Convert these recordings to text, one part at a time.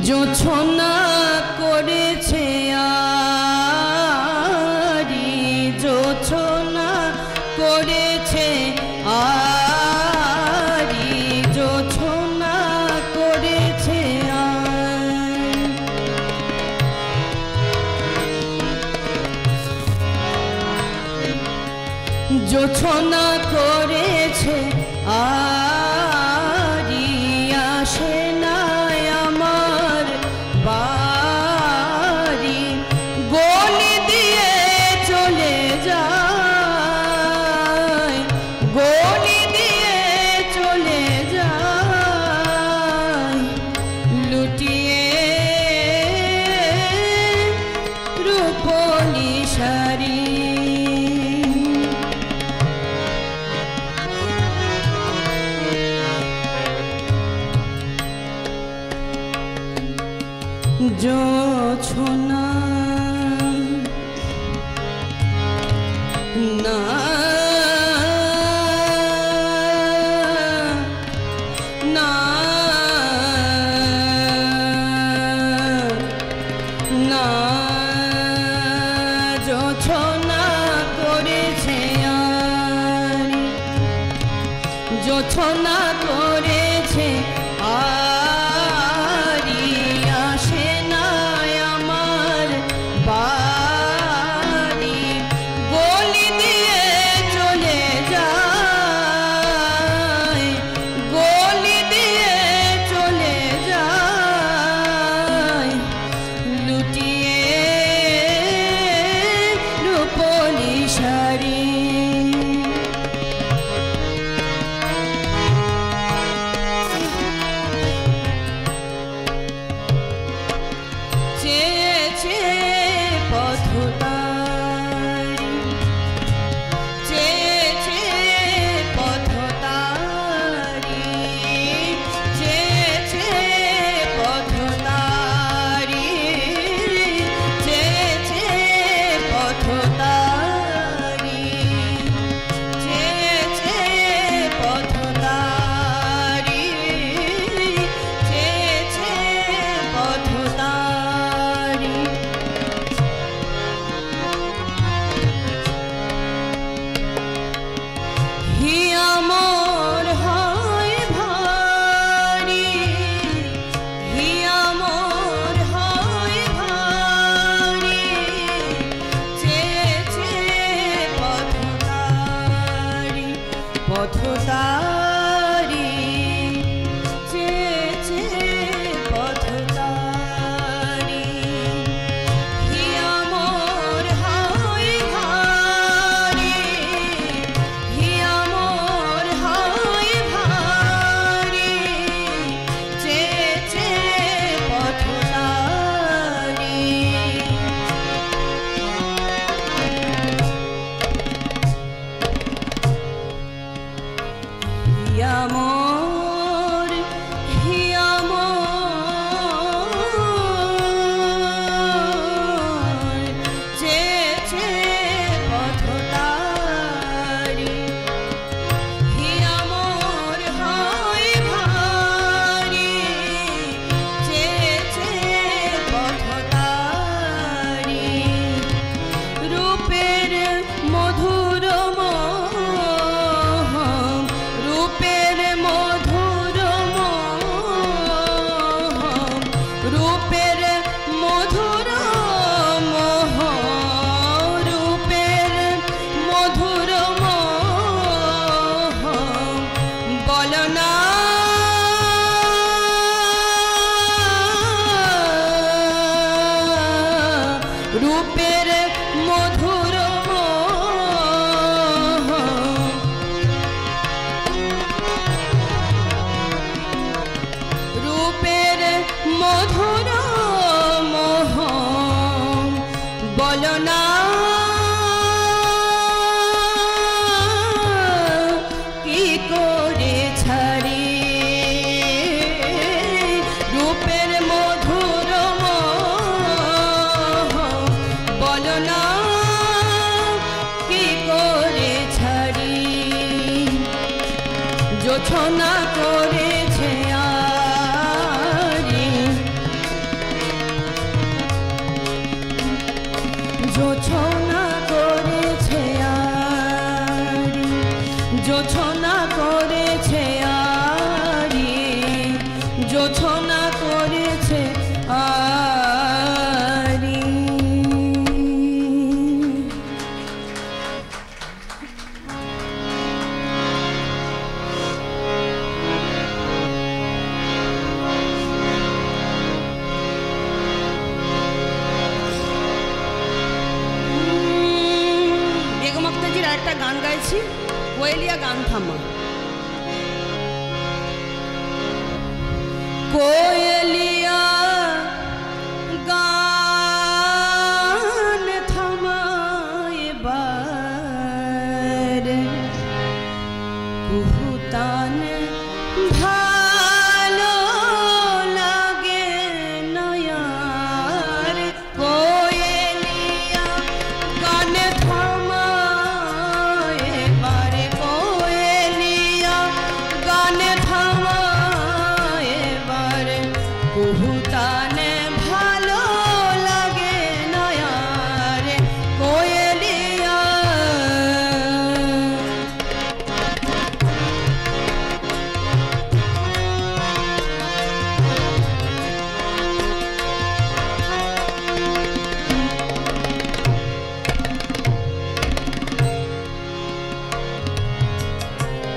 জোছনা করেছে আরি, জোছনা করেছে আরি, জোছনা করেছে জোছনা করেছে আরি, আসে না আমার বাড়ি, গলি দিয়ে চলে যায়, গলি দিয়ে চলে যায়, লুটিয়ে রূপলি শাড়ি। জোছনা না না না, জোছনা করেছে আরি, জোছনা করেছে আরি, আসে না আমার বাড়ি, গলি দিয়ে চলে যায়, গলি দিয়ে চলে যায়, লুটিয়ে রূপলি শাড়ি। চেয়েছে পথতারি, চেয়েছে পথতারি, চেয়েছে পথতারি, চেয়েছে পথতারি, চেয়েছে পথতারি, চেয়েছে পথতারি। হিয়া মোর হয় ভারী, হিয়া মোর হয় ভারী, চেয়েছে পথতারি, পথতারি, চেয়েছে পথতারি। হিয়া মোর হয় ভারী, হিয়া মোর হয় ভারী, চেয়েছে পথতারি। হিয়া মোর, হিয়া মোর, চেয়েছে পথতারি। হিয়া মোর হয় ভারী, চেয়েছে পথতারি। রূপের মধুর মোহ, রূপের মধুর মোহ, রূপের মধুর মোহ, রূপের মধুর মোহ, বলো না রূপের মধুর মোহ, রূপের মধুর মোহ, বলো না কি করে ছাড়ি, রূপের মধুর মোহ, বলো না কি করে ছাড়ি। জোছনা করেছে আরি, জোছনা করেছে আরি, জোছনা করেছে আরি। বেগম আক্তারজির আরেকটা গান গাইছি, কোয়েলিয়া গান থামা। কোয়েলিয়া গান থামা এবার, কুহুতান ভালো লাগে নয়ার। কোয়েলিয়া গান থামা এবার, কোয়েলিয়া গান থামা এবার, কুহুতানে ভালো লাগে নয়ার। কোয়েলিয়া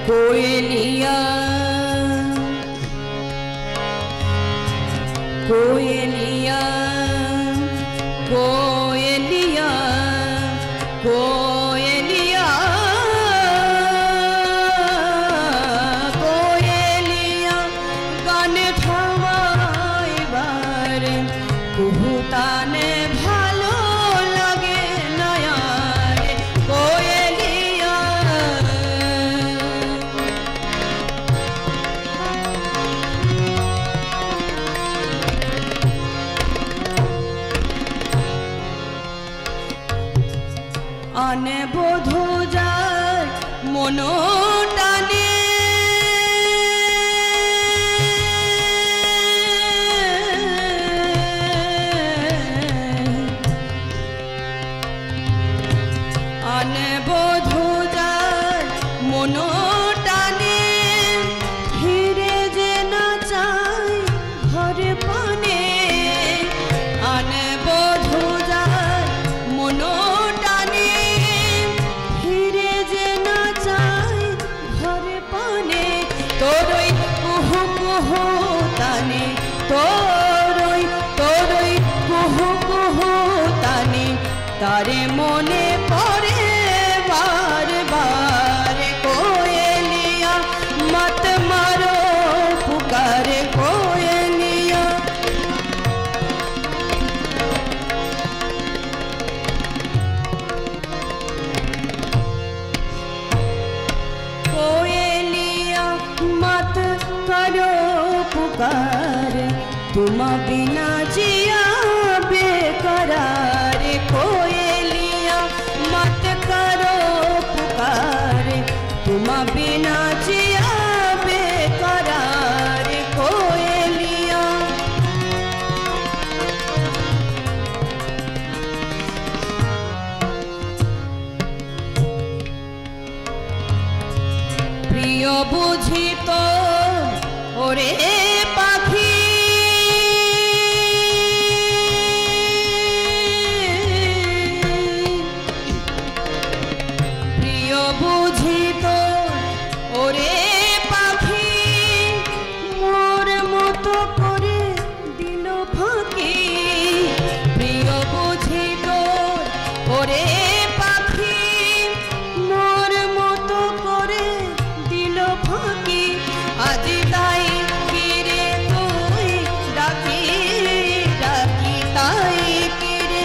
কোয়েলিয়া কোয়েলিয়া কোয়েলিয়া কোয়েলিয়া কোয়েলিয়া গান থামা এবার, কুহুতানে ভালো লাগে নয়ার। কোয়েলিয়া আনে বধূ যায় মনো টানে, আনে বধূ যায় মনো টানে, ফিরে যে না চাই ঘরে পানে। আনে বধূ যায় মনো টানে, ফিরে যে না চাই ঘরে পানে। তোরই কুহু কুহু তানে, তোরই তোরই কুহু কুহু তানে, তারে মনে পড়ে বারে বারে। কোয়েলিয়া মত মারো পুকারে, কোয়েলিয়া कोयलिया मत करो पुकार, तुम बिना जिया बेकरार। कोयलिया मत करो पुकार, तुम बिना जिया बेकरार। कोयलिया প্রিয় বুঝি তো ওরে পাখি, প্রিয় বুঝি তো ওরে পাখি, মোর মতো করে দিল ফাঁকি। প্রিয় বুঝি তো ওরে পাখি, মোর মতো করে দিল ফাঁকি। আজ তাই কিরে তুই ডাকি ডাকি, তাই কিরে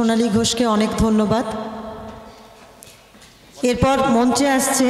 সোনালী ঘোষকে অনেক ধন্যবাদ। এরপর মঞ্চে আসছে